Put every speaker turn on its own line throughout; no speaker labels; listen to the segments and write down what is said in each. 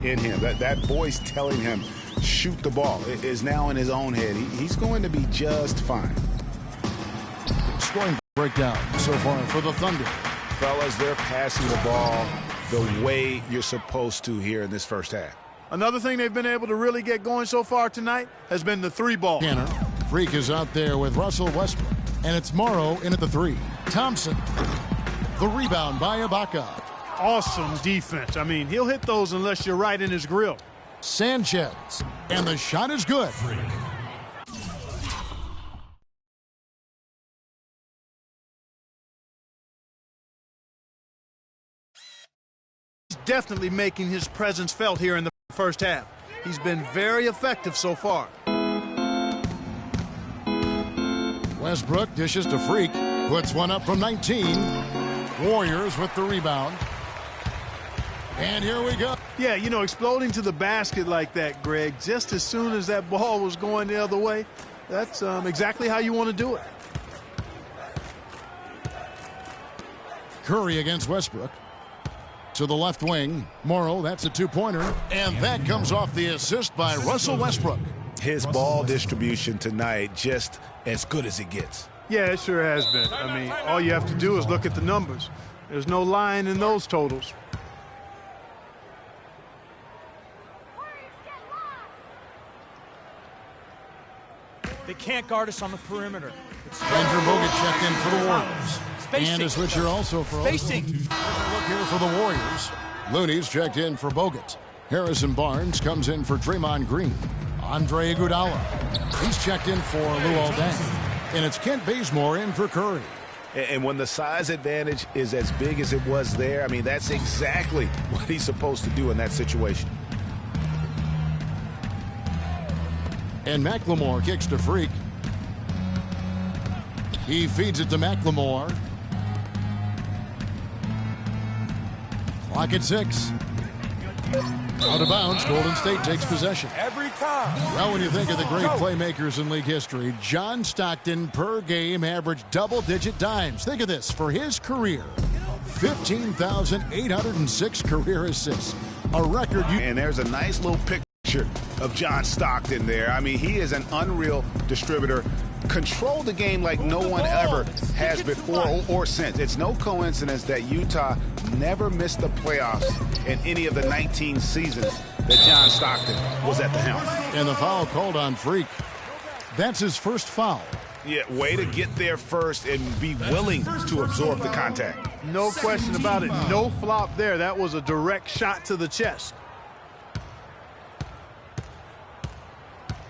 in him. That voice telling him, shoot the ball, is now in his own head. He's going to be just fine.
Scoring breakdown so far for the Thunder.
Fellas, they're passing the ball the way you're supposed to here in this first half.
Another thing they've been able to really get going so far tonight has been the three ball.
Freak is out there with Russell Westbrook. And it's Morrow in at the three. Thompson. The rebound by Ibaka.
Awesome defense. I mean, he'll hit those unless you're right in his grill.
Sanchez. And the shot is good.
He's definitely making his presence felt here in the first half. He's been very effective so far.
Westbrook dishes to Freak. Puts one up from 19. Warriors with the rebound. And here we go.
Yeah, you know, exploding to the basket like that, Greg, just as soon as that ball was going the other way, that's exactly how you want to do it.
Curry against Westbrook. To the left wing. Morrow, that's a two-pointer. And that comes off the assist by Russell Westbrook.
His ball distribution tonight just as good as it gets.
Yeah, it sure has been. I mean, all you have to do is look at the numbers. There's no lying in those totals.
They can't guard us on the perimeter.
Andrew Bogut checked in for the Warriors.
Spacing.
And a switcher also for
Spacing.
Look here for the Warriors. Looney's checked in for Bogut. Harrison Barnes comes in for Draymond Green. Andre Iguodala. He's checked in for Luol Deng. And it's Kent Bazemore in for Curry.
And when the size advantage is as big as it was there, I mean, that's exactly what he's supposed to do in that situation.
And McLemore kicks to Freak. He feeds it to McLemore. Clock at 6. Out of bounds, Golden State takes possession.
Every time.
Well, when you think of the great playmakers in league history, John Stockton per game averaged double-digit dimes. Think of this. For his career, 15,806 career assists. A record.
And there's a nice little picture of John Stockton there. I mean, he is an unreal distributor. Control the game like no one ever has before or since. It's no coincidence that Utah never missed the playoffs in any of the 19 seasons that John Stockton was at the helm.
And the foul called on Freak. That's his first foul.
Yeah, way to get there first and be willing to absorb the contact.
No question about it. No flop there. That was a direct shot to the chest.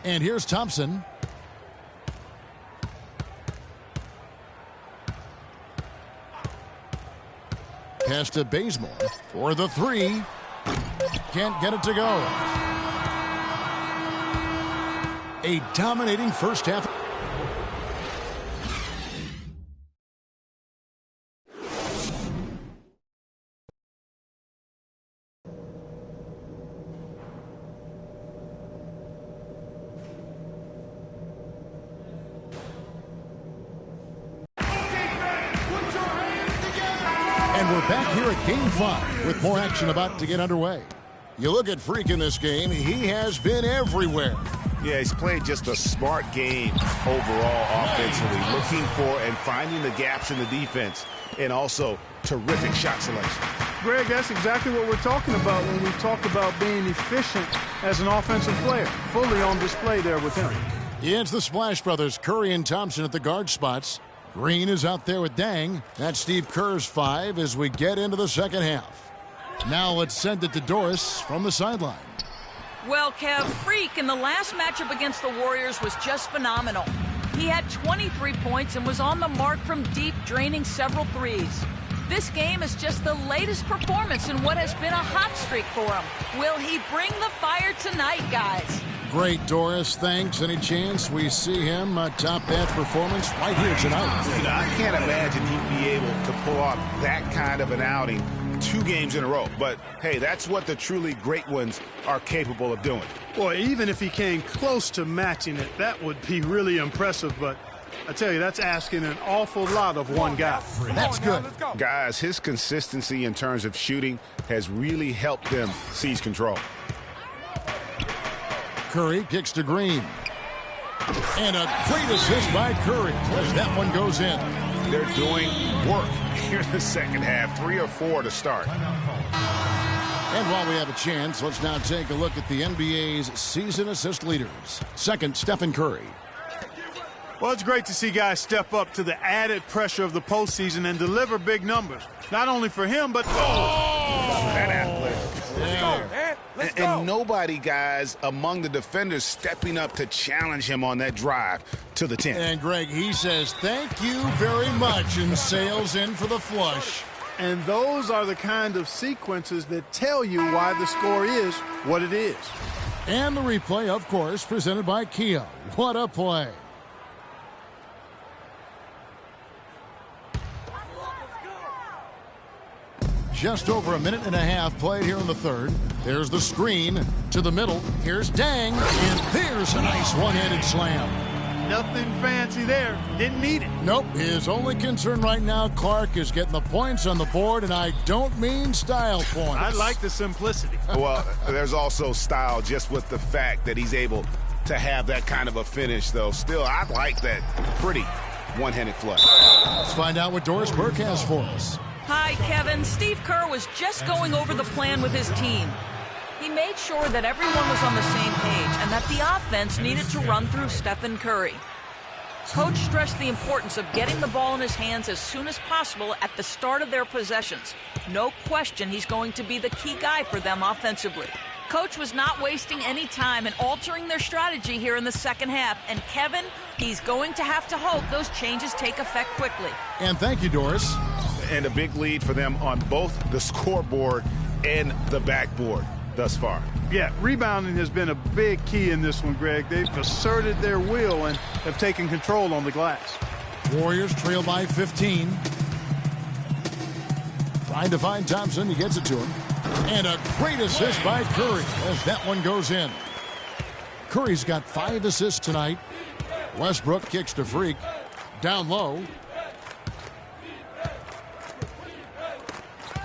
And here's Thompson. Pass to Bazemore for the three. Can't get it to go. A dominating first half. And we're back here at Game 5 with more action about to get underway. You look at Freak in this game, he has been everywhere.
Yeah, he's played just a smart game overall offensively, looking for and finding the gaps in the defense, and also terrific shot selection.
Greg, that's exactly what we're talking about when we talk about being efficient as an offensive player. Fully on display there with him.
Yeah, it's the Splash Brothers, Curry and Thompson at the guard spots. Green is out there with Deng. That's Steve Kerr's 5 as we get into the second half. Now let's send it to Doris from the sideline.
Well, Kev, Freak in the last matchup against the Warriors was just phenomenal. He had 23 points and was on the mark from deep, draining several threes. This game is just the latest performance in what has been a hot streak for him. Will he bring the fire tonight, guys?
Great, Doris. Thanks. Any chance we see him top that performance right here tonight?
You know, I can't imagine he'd be able to pull off that kind of an outing 2 games in a row. But, hey, that's what the truly great ones are capable of doing.
Boy, even if he came close to matching it, that would be really impressive. But I tell you, that's asking an awful lot of one guy.
That's good.
Guys, his consistency in terms of shooting has really helped them seize control.
Curry kicks to Green. And a great assist by Curry as that one goes in.
They're doing work here in the second half. 3 or 4 to start.
And while we have a chance, let's now take a look at the NBA's season assist leaders. Second, Stephen Curry.
Well, it's great to see guys step up to the added pressure of the postseason and deliver big numbers. Not only for him, but...
That athletic.
Let's go, man. Let's go.
And nobody, guys, among the defenders stepping up to challenge him on that drive to the 10.
And Greg, he says, thank you very much, and sails in for the flush.
And those are the kind of sequences that tell you why the score is what it is.
And the replay, of course, presented by Kia. What a play. Just over a minute and a half played here in the third. There's the screen to the middle. Here's Dang, and there's a nice one-handed slam.
Nothing fancy there. Didn't need it.
Nope, his only concern right now, Clark, is getting the points on the board, and I don't mean style points.
I like the simplicity.
Well, there's also style just with the fact that he's able to have that kind of a finish, though. Still, I like that pretty one-handed flush.
Let's find out what Doris Burke has for us.
Hi, Kevin. Steve Kerr was just going over the plan with his team. He made sure that everyone was on the same page and that the offense needed to run through Stephen Curry. Coach stressed the importance of getting the ball in his hands as soon as possible at the start of their possessions. No question he's going to be the key guy for them offensively. Coach was not wasting any time in altering their strategy here in the second half. And Kevin, he's going to have to hope those changes take effect quickly.
And thank you, Doris.
And a big lead for them on both the scoreboard and the backboard thus far.
Yeah, rebounding has been a big key in this one, Greg. They've asserted their will and have taken control on the glass.
Warriors trail by 15. Trying to find Thompson. He gets it to him. And a great assist by Curry as that one goes in. Curry's got 5 assists tonight. Westbrook kicks to Freak. Down low.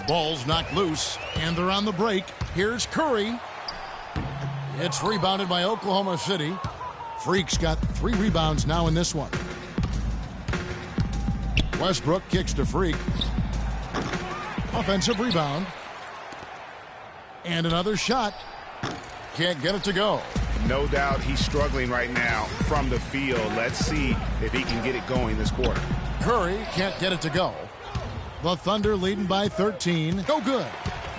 Ball's knocked loose, and they're on the break. Here's Curry. It's rebounded by Oklahoma City. Freak's got 3 rebounds now in this one. Westbrook kicks to Freak. Offensive rebound. And another shot. Can't get it to go.
No doubt he's struggling right now from the field. Let's see if he can get it going this quarter.
Curry can't get it to go. The Thunder leading by 13. No good.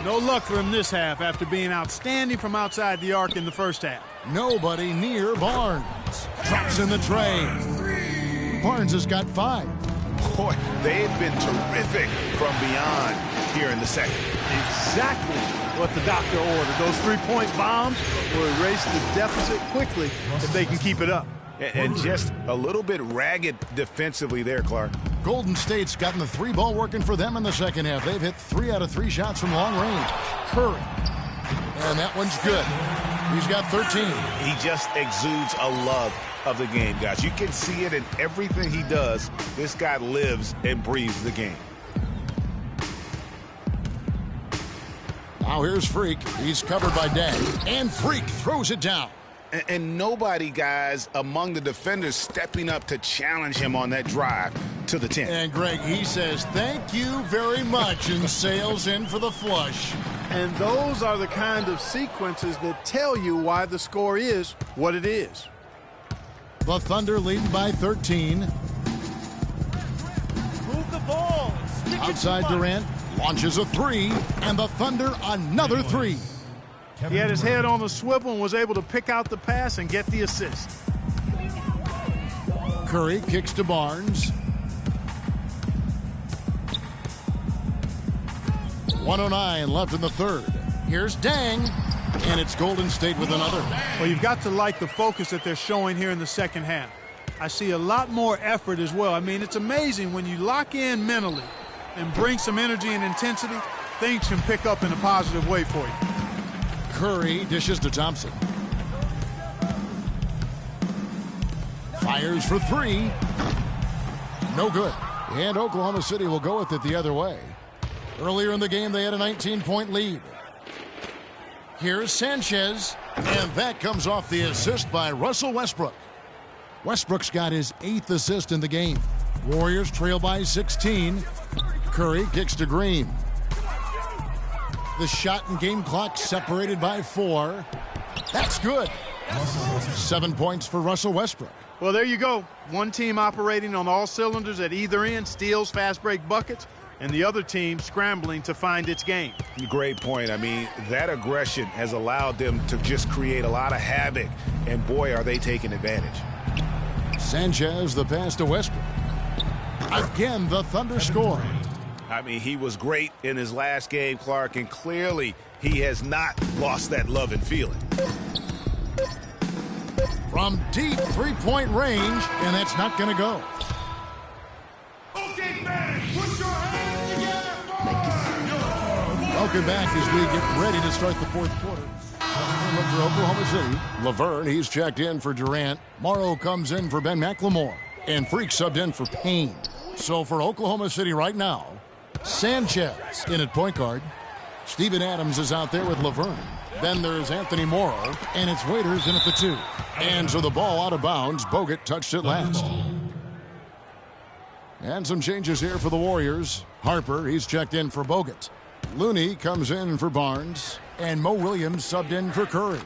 No luck for him this half after being outstanding from outside the arc in the first half.
Nobody near Barnes. Drops in the tray. Barnes has got 5.
Boy, they've been terrific from beyond here in the second.
Exactly what the doctor ordered. Those 3-point bombs will erase the deficit quickly if they can keep it up.
And just a little bit ragged defensively there, Clark.
Golden State's gotten the 3-ball working for them in the second half. They've hit 3 out of 3 shots from long range. Curry. And that one's good. He's got 13.
He just exudes a love of the game, guys. You can see it in everything he does. This guy lives and breathes the game.
Now here's Freak. He's covered by Dang. And Freak throws it down.
And nobody, guys, among the defenders stepping up to challenge him on that drive to the 10.
And Greg, he says, thank you very much, and sails in for the flush.
And those are the kind of sequences that tell you why the score is what it is.
The Thunder leading by 13.
Move the ball.
Outside Durant launches a 3, and the Thunder another 3.
He had his head on the swivel and was able to pick out the pass and get the assist.
Curry kicks to Barnes. 1:09 left in the third. Here's Dang, and it's Golden State with another.
Well, you've got to like the focus that they're showing here in the second half. I see a lot more effort as well. I mean, it's amazing when you lock in mentally and bring some energy and intensity, things can pick up in a positive way for you.
Curry dishes to Thompson. Fires for 3. No good. And Oklahoma City will go with it the other way. Earlier in the game, they had a 19-point lead. Here's Sanchez. And that comes off the assist by Russell Westbrook. Westbrook's got his 8th assist in the game. Warriors trail by 16. Curry kicks to Green. The shot and game clock separated by 4. That's good. 7 points for Russell Westbrook.
Well, there you go. One team operating on all cylinders at either end, steals, fast break buckets, and the other team scrambling to find its game.
Great point. I mean, that aggression has allowed them to just create a lot of havoc, and boy, are they taking advantage.
Sanchez, the pass to Westbrook. Again, the Thunder score.
I mean, he was great in his last game, Clark, and clearly he has not lost that love and feeling.
From deep three-point range, and that's not going to go.
Okay, man, put your hands together.
Welcome back as we get ready to start the fourth quarter. For Oklahoma City, Laverne, he's checked in for Durant. Morrow comes in for Ben McLemore. And Freak subbed in for Payne. So for Oklahoma City right now, Sanchez in at point guard. Steven Adams is out there with Laverne. Then there's Anthony Morrow, and it's Waiters in at the 2. And so the ball out of bounds. Bogut touched it last. And some changes here for the Warriors. Harper, he's checked in for Bogut. Looney comes in for Barnes. And Mo Williams subbed in for Curry.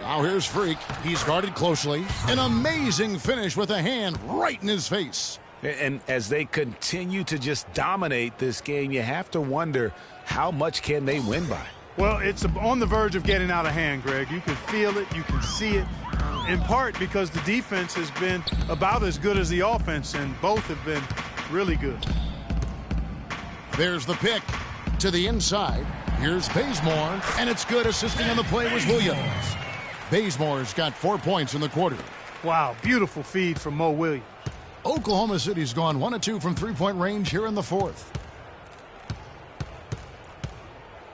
Now here's Freak. He's guarded closely. An amazing finish with a hand right in his face.
And as they continue to just dominate this game, you have to wonder how much can they win by.
Well, it's on the verge of getting out of hand, Greg. You can feel it. You can see it. In part because the defense has been about as good as the offense, and both have been really good.
There's the pick to the inside. Here's Bazemore, and it's good. Assisting on the play was Williams. Bazemore's got 4 points in the quarter.
Wow, beautiful feed from Mo Williams.
Oklahoma City's gone 1 of 2 from three-point range here in the fourth.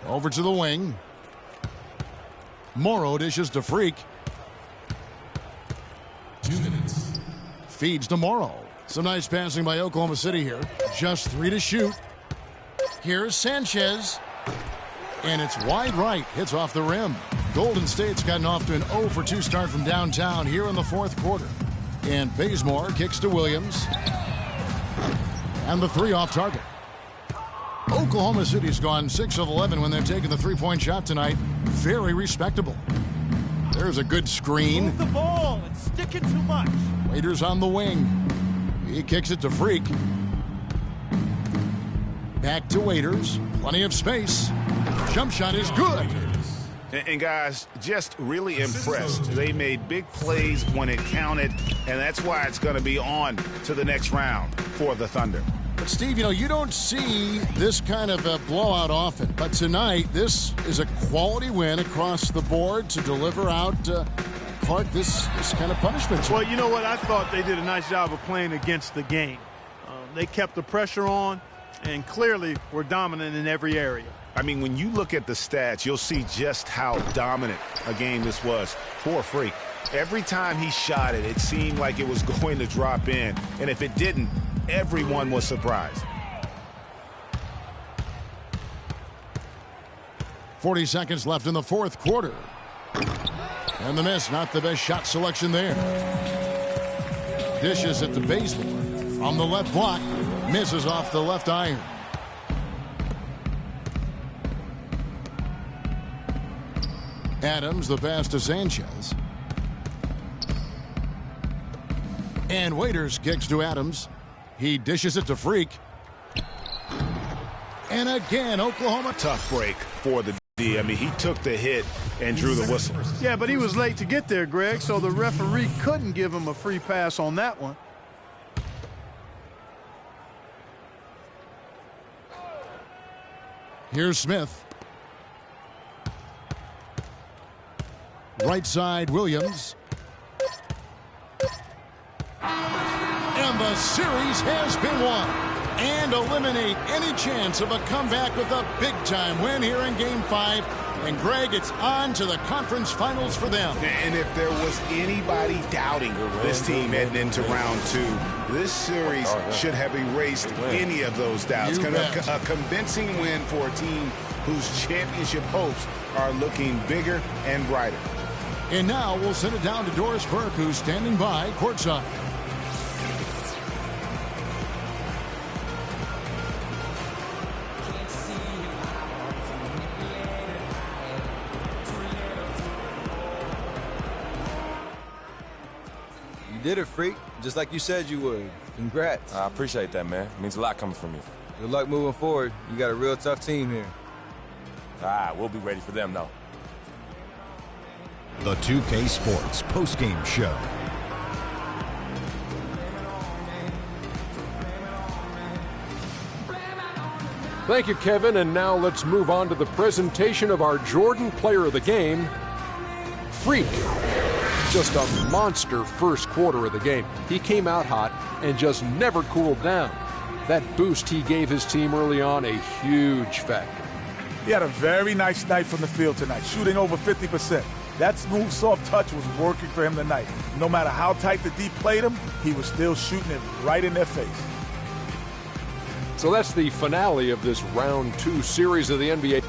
Over to the wing. Morrow dishes to Freak.
2 minutes.
Feeds to Morrow. Some nice passing by Oklahoma City here. Just 3 to shoot. Here's Sanchez. And it's wide right. Hits off the rim. Golden State's gotten off to an 0 for 2 start from downtown here in the fourth quarter. And Bazemore kicks to Williams. And the 3 off target. Oklahoma City's gone 6 of 11 when they're taking the three-point shot tonight. Very respectable. There's a good screen.
Move the ball and stick it too much.
Waiters on the wing. He kicks it to Freak. Back to Waiters. Plenty of space. Jump shot is good.
And guys, just really impressed. They made big plays when it counted, and that's why it's going to be on to the next round for the Thunder.
But Steve, you don't see this kind of a blowout often. But tonight, this is a quality win across the board to deliver out, Clark, this kind of punishment.
Well, you know what? I thought they did a nice job of playing against the game. They kept the pressure on and clearly were dominant in every area.
I mean, when you look at the stats, you'll see just how dominant a game this was for Freak. Every time he shot it, it seemed like it was going to drop in. And if it didn't, everyone was surprised.
40 seconds left in the fourth quarter. And the miss, not the best shot selection there. Dishes at the baseboard. From the left block, misses off the left iron. Adams, the pass to Sanchez. And Waiters kicks to Adams. He dishes it to Freak. And again, Oklahoma.
Tough break for the D. I mean, he took the hit and drew the whistle.
Yeah, but he was late to get there, Greg, so the referee couldn't give him a free pass on that one.
Here's Smith. Right side, Williams. And the series has been won. and eliminate any chance of a comeback with a big-time win here in Game 5. And, Greg, it's on to the conference finals for them.
And if there was anybody doubting this team heading into round 2, this series should have erased any of those doubts. A convincing win for a team whose championship hopes are looking bigger and brighter.
And now we'll send it down to Doris Burke, who's standing by courtside.
You did it, freak. Just like you said you would. Congrats.
I appreciate that, man. It means a lot coming from you.
Good luck moving forward. You got a real tough team here.
All right, we'll be ready for them, though.
The 2K Sports postgame show.
Thank you, Kevin. And now let's move on to the presentation of our Jordan Player of the Game, Freak. Just a monster first quarter of the game. He came out hot and just never cooled down. That boost he gave his team early on, a huge factor.
He had a very nice night from the field tonight, shooting over 50%. That smooth, soft touch was working for him tonight. No matter how tight the D played him, he was still shooting it right in their face.
So that's the finale of this round 2 series of the NBA.